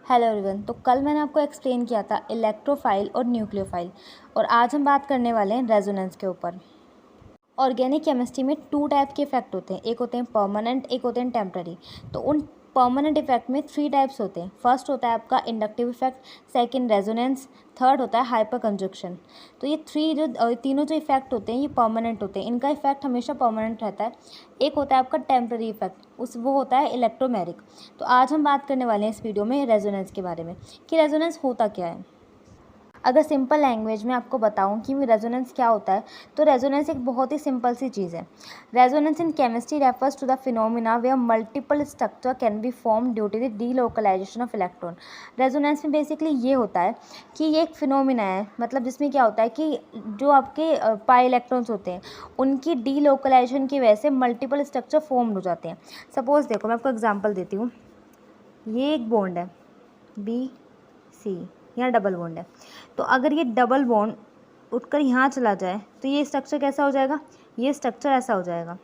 Hello everyone. तो कल मैंने आपको एक्सप्लेन किया था इलेक्ट्रोफाइल और न्यूक्लियोफाइल, और आज हम बात करने वाले हैं रेजोनेंस के ऊपर। ऑर्गेनिक केमिस्ट्री में 2 टाइप के इफेक्ट होते हैं, एक होते हैं परमानेंट, एक होते हैं टेम्पररी। तो उन परमानेंट इफेक्ट में 3 टाइप्स होते हैं। फर्स्ट होता है आपका inductive effect, second resonance, third होता है हाइपर कंजक्शन। तो ये तीनों जो इफेक्ट होते हैं ये परमानेंट होते हैं, इनका इफेक्ट हमेशा परमानेंट रहता है। एक होता है आपका टेम्पररी इफेक्ट, वो होता है इलेक्ट्रोमेरिक। तो आज हम बात करने वाले हैं इस वीडियो में रेजोनेंस के बारे में कि रेजोनेंस होता क्या है। अगर सिंपल लैंग्वेज में आपको बताऊं कि रेजोनेंस क्या होता है, तो रेजोनेंस एक बहुत ही सिंपल सी चीज़ है। Resonance in chemistry refers to the phenomena where multiple structure can be form due to the delocalisation of electron. Resonance में बेसिकली ये होता है कि ये एक फिनोमिना है, मतलब जिसमें क्या होता है कि जो आपके पाई इलेक्ट्रॉन्स होते हैं उनकी डीलोकलाइजेशन की वजह से मल्टीपल स्ट्रक्चर फॉर्म हो जाते हैं। सपोज देखो, मैं आपको एग्जाम्पल देती हूँ। ये एक बॉन्ड है BC, यहाँ डबल बॉन्ड है। तो अगर ये डबल बॉन्ड उठकर यहाँ चला जाए तो ये स्ट्रक्चर कैसा हो जाएगा, ये स्ट्रक्चर ऐसा हो जाएगा।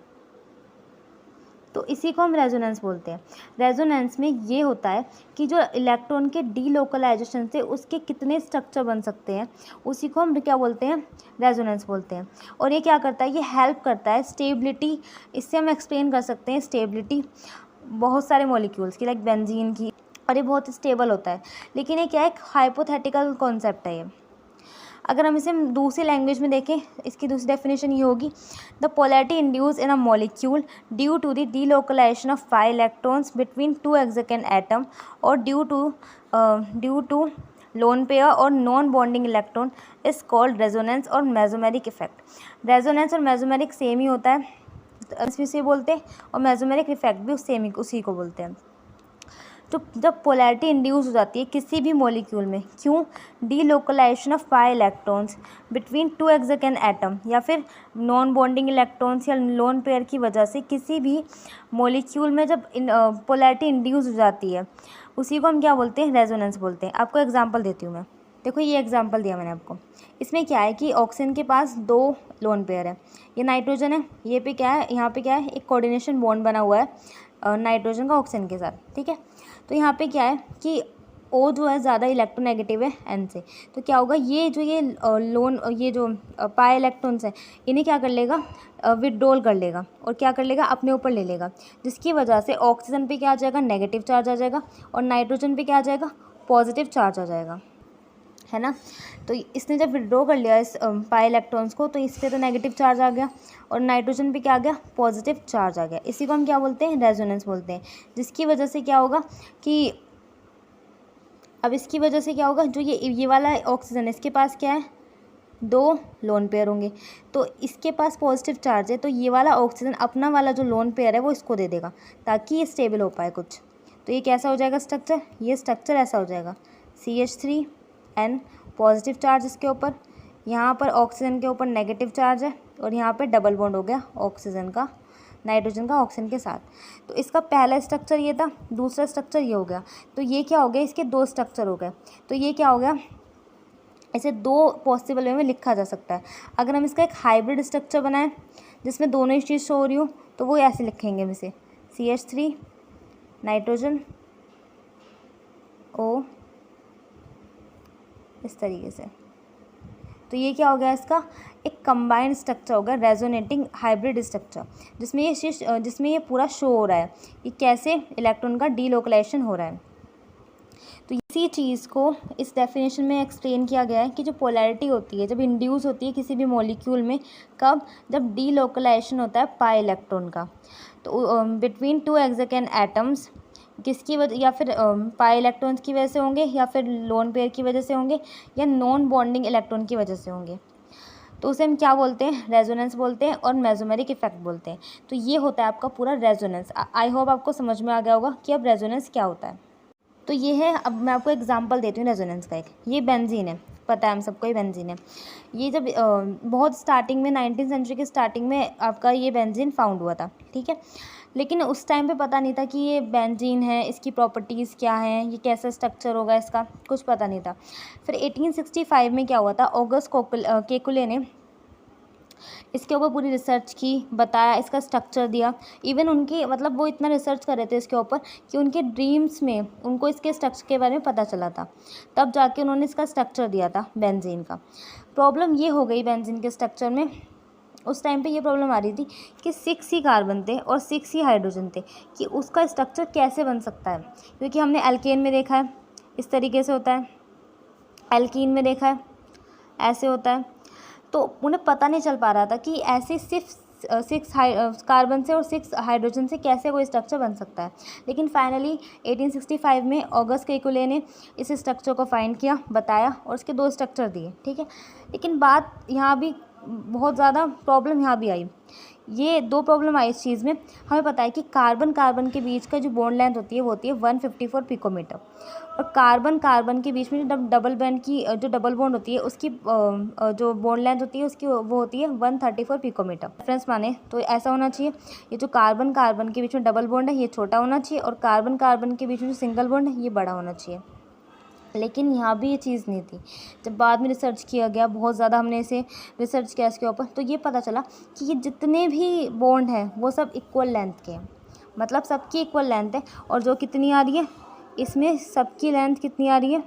तो इसी को हम रेजोनेंस बोलते हैं। रेजोनेंस में ये होता है कि जो इलेक्ट्रॉन के डीलोकलाइजेशन से उसके कितने स्ट्रक्चर बन सकते हैं, उसी को हम क्या बोलते हैं, रेजोनेंस बोलते हैं। और ये क्या करता है, ये हेल्प करता है स्टेबिलिटी। इससे हम एक्सप्लेन कर सकते हैं स्टेबिलिटी बहुत सारे मॉलिक्यूल्स की, लाइक बेंजीन की, और ये बहुत स्टेबल होता है। लेकिन ये क्या है, एक हाइपोथेटिकल कॉन्सेप्ट है ये। अगर हम इसे दूसरी लैंग्वेज में देखें, इसकी दूसरी डेफिनेशन ये होगी, the polarity induce in a molecule due to the delocalisation of pi electrons between 2 adjacent atom और ड्यू टू लोन पेयर और non bonding electron is called resonance और मेसोमेरिक इफेक्ट। रेजोनेंस और मेसोमेरिक सेम ही होता है, इसे बोलते हैं, और मेसोमेरिक इफेक्ट भी उसी को बोलते हैं। तो जब पोलैरिटी इंड्यूस हो जाती है किसी भी मॉलिक्यूल में, क्यों, delocalisation of pi electrons between 2 adjacent atom या फिर नॉन बॉन्डिंग इलेक्ट्रॉन्स या लोन पेयर की वजह से किसी भी मॉलिक्यूल में जब पोलैरिटी इंड्यूस हो जाती है, उसी को हम क्या बोलते हैं, रेजोनेंस बोलते हैं। आपको एग्जांपल देती हूँ मैं। देखो, ये एग्जांपल दिया मैंने आपको। इसमें क्या है कि ऑक्सीजन के पास 2 लोन पेयर है, ये नाइट्रोजन है, ये पे क्या है, यहाँ पे क्या है, एक कोऑर्डिनेशन बॉन्ड बना हुआ है नाइट्रोजन का ऑक्सीजन के साथ, ठीक है। तो यहाँ पे क्या है कि O जो है ज़्यादा इलेक्ट्रोनेगेटिव है N से। तो क्या होगा, ये जो पाई इलेक्ट्रॉन्स हैं इन्हें क्या कर लेगा, विड्रॉल कर लेगा और क्या कर लेगा, अपने ऊपर ले लेगा, जिसकी वजह से ऑक्सीजन पे क्या आ जाएगा, नेगेटिव चार्ज आ जाएगा, और नाइट्रोजन पे क्या आ जाएगा, पॉजिटिव चार्ज आ जाएगा, है ना। तो इसने जब विड्रॉ कर लिया इस पाई इलेक्ट्रॉन्स को, तो इस पर तो नेगेटिव चार्ज आ गया और नाइट्रोजन पे क्या आ गया, पॉजिटिव चार्ज आ गया। इसी को हम क्या बोलते हैं, रेजोनेंस बोलते हैं। जिसकी वजह से क्या होगा कि अब इसकी वजह से क्या होगा, जो ये वाला ऑक्सीजन, इसके पास क्या है, 2 लोन पेयर होंगे, तो इसके पास पॉजिटिव चार्ज है, तो ये वाला ऑक्सीजन अपना वाला जो लोन पेयर है वो इसको दे देगा ताकि ये स्टेबल हो पाए कुछ। तो ये कैसा हो जाएगा स्ट्रक्चर, ये स्ट्रक्चर ऐसा हो जाएगा, CH3N, पॉजिटिव चार्ज इसके ऊपर, यहाँ पर ऑक्सीजन के ऊपर नेगेटिव चार्ज है, और यहाँ पे डबल बॉन्ड हो गया ऑक्सीजन का, नाइट्रोजन का ऑक्सीजन के साथ। तो इसका पहला स्ट्रक्चर ये था, दूसरा स्ट्रक्चर ये हो गया। तो ये क्या हो गया, इसके 2 स्ट्रक्चर हो गए। तो ये क्या हो गया, इसे 2 पॉसिबल वे में लिखा जा सकता है। अगर हम इसका एक हाइब्रिड स्ट्रक्चर बनाएं जिसमें दोनों ही चीज़ शो हो रही हो, तो वो ऐसे लिखेंगे हम इसे, CH3 नाइट्रोजन O, इस तरीके से। तो ये क्या हो गया, इसका एक कंबाइंड स्ट्रक्चर हो गया, रेजोनेटिंग हाइब्रिड स्ट्रक्चर, जिसमें ये पूरा शो हो रहा है कि कैसे इलेक्ट्रॉन का डीलोकलाइजेशन हो रहा है। तो इसी चीज़ को इस डेफिनेशन में एक्सप्लेन किया गया है कि जो पोलैरिटी होती है जब इंड्यूस होती है किसी भी मॉलिक्यूल में, कब, जब डीलोकलाइजेशन होता है पाई इलेक्ट्रॉन का, तो बिटवीन 2 एक्सिकेंट एटम्स, किसकी वजह, या फिर पाई इलेक्ट्रॉन्स की वजह से होंगे, या फिर लोन पेयर की वजह से होंगे, या नॉन बॉन्डिंग इलेक्ट्रॉन की वजह से होंगे। तो उसे हम क्या बोलते हैं, रेजोनेंस बोलते हैं और मेसोमेरिक इफेक्ट बोलते हैं। तो ये होता है आपका पूरा रेजोनेंस। आई होप आपको समझ में आ गया होगा कि अब रेजोनेंस क्या होता है। तो ये है, अब मैं आपको एग्जांपल देती हूँ रेजोनेंस का। एक ये बेंजीन है, पता है हम सबको ही बेंजीन है। ये जब बहुत स्टार्टिंग में 19th सेंचुरी के स्टार्टिंग में आपका ये बेंजीन फाउंड हुआ था, ठीक है। लेकिन उस टाइम पे पता नहीं था कि ये बेंजीन है, इसकी प्रॉपर्टीज़ क्या हैं, ये कैसा स्ट्रक्चर होगा, इसका कुछ पता नहीं था। फिर 1865 में क्या हुआ था, ऑगस्ट केकुले ने इसके ऊपर पूरी रिसर्च की, बताया, इसका स्ट्रक्चर दिया। इवन उनकी मतलब वो इतना रिसर्च कर रहे थे इसके ऊपर कि उनके ड्रीम्स में उनको इसके स्ट्रक्चर के बारे में पता चला था, तब जाके उन्होंने इसका स्ट्रक्चर दिया था बेंजीन का। प्रॉब्लम ये हो गई बेंजीन के स्ट्रक्चर में, उस टाइम पे ये प्रॉब्लम आ रही थी कि 6 ही कार्बन थे और 6 ही हाइड्रोजन थे, कि उसका स्ट्रक्चर कैसे बन सकता है। क्योंकि हमने एल्केन में देखा है इस तरीके से होता है, एल्कीन में देखा है ऐसे होता है, तो उन्हें पता नहीं चल पा रहा था कि ऐसे सिर्फ 6 कार्बन से और 6 हाइड्रोजन से कैसे कोई स्ट्रक्चर बन सकता है। लेकिन फाइनली 1865 में ऑगस्ट केकुले ने इस स्ट्रक्चर को फाइंड किया, बताया और उसके 2 स्ट्रक्चर दिए, ठीक है। लेकिन बात यहाँ भी बहुत ज़्यादा प्रॉब्लम यहाँ भी आई, ये 2 प्रॉब्लम आई इस चीज़ में। हमें पता है कि कार्बन कार्बन के बीच का जो बॉन्ड लेंथ होती है वो होती है 154 पिकोमीटर, और कार्बन कार्बन के बीच में जो डबल बॉन्ड की जो डबल बॉन्ड होती है उसकी जो बॉन्ड लेंथ होती है उसकी वो होती है 134 पिकोमीटर। रेफरेंस माने तो ऐसा होना चाहिए, ये जो कार्बन कार्बन के बीच में डबल बॉन्ड है ये छोटा होना चाहिए, और कार्बन कार्बन के बीच में जो सिंगल बॉन्ड है ये बड़ा होना चाहिए। लेकिन यहाँ भी ये चीज़ नहीं थी। जब बाद में रिसर्च किया गया, बहुत ज़्यादा हमने इसे रिसर्च किया इसके ऊपर, तो ये पता चला कि ये जितने भी बॉन्ड हैं वो सब इक्वल लेंथ के हैं, मतलब सबकी इक्वल लेंथ है। और जो कितनी आ रही है इसमें, सबकी लेंथ कितनी आ रही है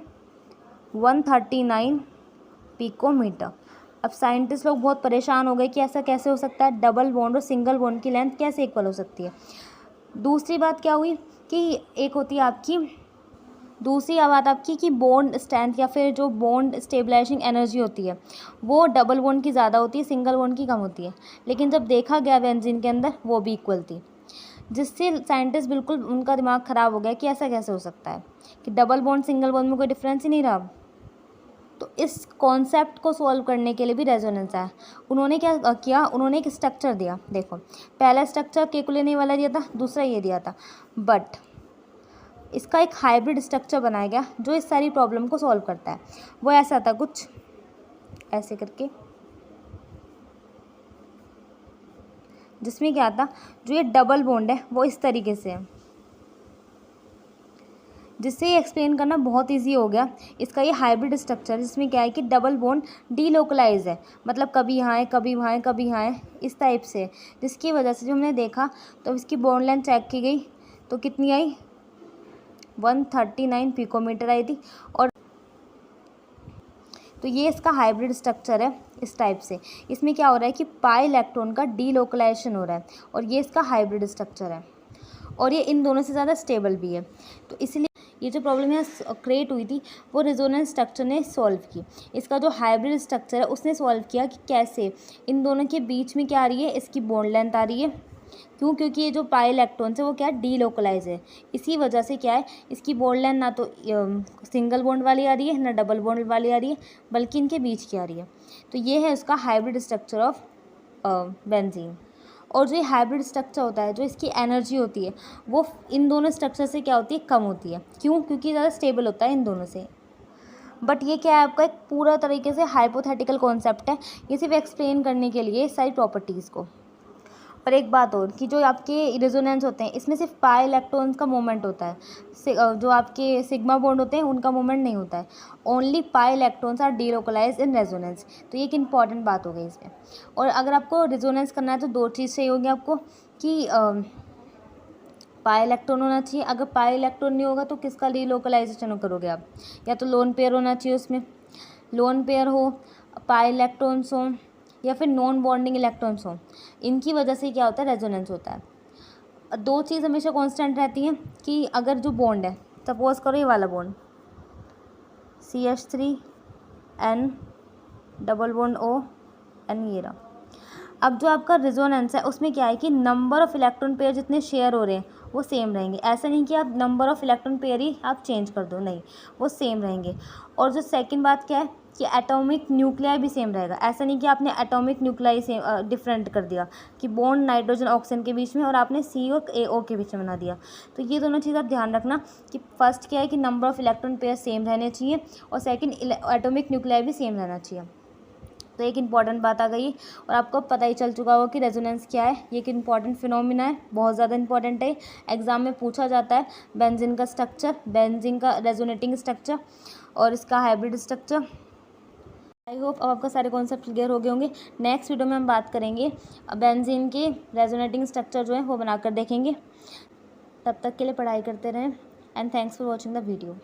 139 पिकोमीटर। अब साइंटिस्ट लोग बहुत परेशान हो गए कि ऐसा कैसे हो सकता है, डबल बॉन्ड और सिंगल बॉन्ड की लेंथ कैसे इक्वल हो सकती है। दूसरी बात क्या हुई कि एक होती है आपकी दूसरी बात आपकी कि बॉन्ड स्ट्रेंथ या फिर जो बॉन्ड स्टेबलाइजिंग एनर्जी होती है वो डबल बॉन्ड की ज़्यादा होती है, सिंगल बॉन्ड की कम होती है। लेकिन जब देखा गया बेंजीन के अंदर वो भी इक्वल थी, जिससे साइंटिस्ट बिल्कुल उनका दिमाग ख़राब हो गया कि ऐसा कैसे हो सकता है कि डबल बॉन्ड सिंगल बॉन्ड में कोई डिफरेंस ही नहीं रहा। तो इस कॉन्सेप्ट को सॉल्व करने के लिए भी रेजोनेंस आया। उन्होंने क्या किया, उन्होंने एक स्ट्रक्चर दिया। देखो, पहला स्ट्रक्चर केकुले ने वाला दिया था, दूसरा ये दिया था, बट इसका एक हाइब्रिड स्ट्रक्चर बनाया गया जो इस सारी प्रॉब्लम को सॉल्व करता है। वो ऐसा था कुछ ऐसे करके, जिसमें क्या था, जो ये डबल बॉन्ड है वो इस तरीके से है, जिससे ये एक्सप्लेन करना बहुत इजी हो गया। इसका ये हाइब्रिड स्ट्रक्चर जिसमें क्या है कि डबल बॉन्ड डीलोकलाइज है, मतलब कभी यहाँ है कभी वहाँ है कभी यहाँ है, इस टाइप से, जिसकी वजह से जो हमने देखा तो इसकी बॉन्ड लेंथ चेक की गई तो कितनी आई 139 पिकोमीटर आई थी। और तो ये इसका हाइब्रिड स्ट्रक्चर है इस टाइप से। इसमें क्या हो रहा है कि पाई इलेक्ट्रॉन का डीलोकलाइजेशन हो रहा है, और ये इसका हाइब्रिड स्ट्रक्चर है, और ये इन दोनों से ज़्यादा स्टेबल भी है। तो इसलिए ये जो प्रॉब्लम यहाँ क्रिएट हुई थी वो रेजोनेंस स्ट्रक्चर ने सॉल्व की। इसका जो हाइब्रिड स्ट्रक्चर है उसने सॉल्व किया कि कैसे इन दोनों के बीच में क्या आ रही है, इसकी बॉन्ड लेंथ आ रही है। क्यों? क्योंकि ये जो पाई इलेक्ट्रॉन्स है वो क्या है, डीलोकलाइज है। इसी वजह से क्या है, इसकी बॉन्ड लेंथ ना तो सिंगल बॉन्ड वाली आ रही है ना डबल बॉन्ड वाली आ रही है, बल्कि इनके बीच की आ रही है। तो ये है उसका हाइब्रिड स्ट्रक्चर ऑफ बेंजीन। और जो ये हाइब्रिड स्ट्रक्चर होता है, जो इसकी एनर्जी होती है वो इन दोनों स्ट्रक्चर से क्या होती है, कम होती है। क्यों? क्योंकि ज़्यादा स्टेबल होता है इन दोनों से। बट ये क्या है, आपका एक पूरा तरीके से हाइपोथेटिकल कॉन्सेप्ट है, ये सिर्फ एक्सप्लेन करने के लिए सारी प्रॉपर्टीज़ को। और एक बात और कि जो आपके रेजोनेंस होते हैं इसमें सिर्फ पाई इलेक्ट्रॉन्स का मूवमेंट होता है, जो आपके सिग्मा बॉन्ड होते हैं उनका मूवमेंट नहीं होता है। Only pi electrons are delocalize in resonance. तो ये एक इंपॉर्टेंट बात हो गई इसमें। और अगर आपको रेजोनेंस करना है तो 2 चीज़ चाहिए होगी आपको कि पाई इलेक्ट्रॉन होना चाहिए। अगर पाई इलेक्ट्रॉन नहीं होगा तो किसका डीलोकलाइजेशन करोगे आप, या तो लोन पेयर होना चाहिए, उसमें लोन पेयर हो, पाई इलेक्ट्रॉन्स हो, या फिर नॉन बॉन्डिंग इलेक्ट्रॉन्स हो। इनकी वजह से क्या होता है, रेजोनेंस होता है। 2 चीज़ हमेशा कांस्टेंट रहती हैं कि अगर जो बॉन्ड है, सपोज करो ये वाला bond CH3N double bond ON ये रहा। अब जो आपका रेजोनेंस है उसमें क्या है कि नंबर ऑफ़ इलेक्ट्रॉन पेयर जितने शेयर हो रहे हैं वो सेम रहेंगे। ऐसा नहीं कि आप नंबर ऑफ़ इलेक्ट्रॉन पेयर ही आप चेंज कर दो, नहीं, वो सेम रहेंगे। और जो सेकंड बात क्या है कि एटॉमिक न्यूक्लियाई भी सेम रहेगा। ऐसा नहीं कि आपने एटॉमिक न्यूक्लियाई से डिफरेंट कर दिया कि बॉन्ड नाइट्रोजन ऑक्सीजन के बीच में और आपने C और AO के बीच में बना दिया। तो ये दोनों चीज़ आप ध्यान रखना कि फर्स्ट क्या है कि number of electron pair same रहने चाहिए, और सेकंड एटॉमिक न्यूक्लियाई भी सेम रहना चाहिए। तो एक इम्पॉर्टेंट बात आ गई, और आपको पता ही चल चुका होगा कि रेजोनेंस क्या है। ये एक इम्पॉर्टेंट फिनोमिना है, बहुत ज़्यादा इंपॉर्टेंट है, एग्जाम में पूछा जाता है। बेंजीन का स्ट्रक्चर, बेंजीन का रेजोनेटिंग स्ट्रक्चर और इसका हाइब्रिड स्ट्रक्चर। आई होप अब आपका सारे कॉन्सेप्ट क्लियर हो गए होंगे। नेक्स्ट वीडियो में हम बात करेंगे बेंजीन के रेजोनेटिंग स्ट्रक्चर जो है वो बनाकर देखेंगे। तब तक के लिए पढ़ाई करते रहें and thanks for watching the video.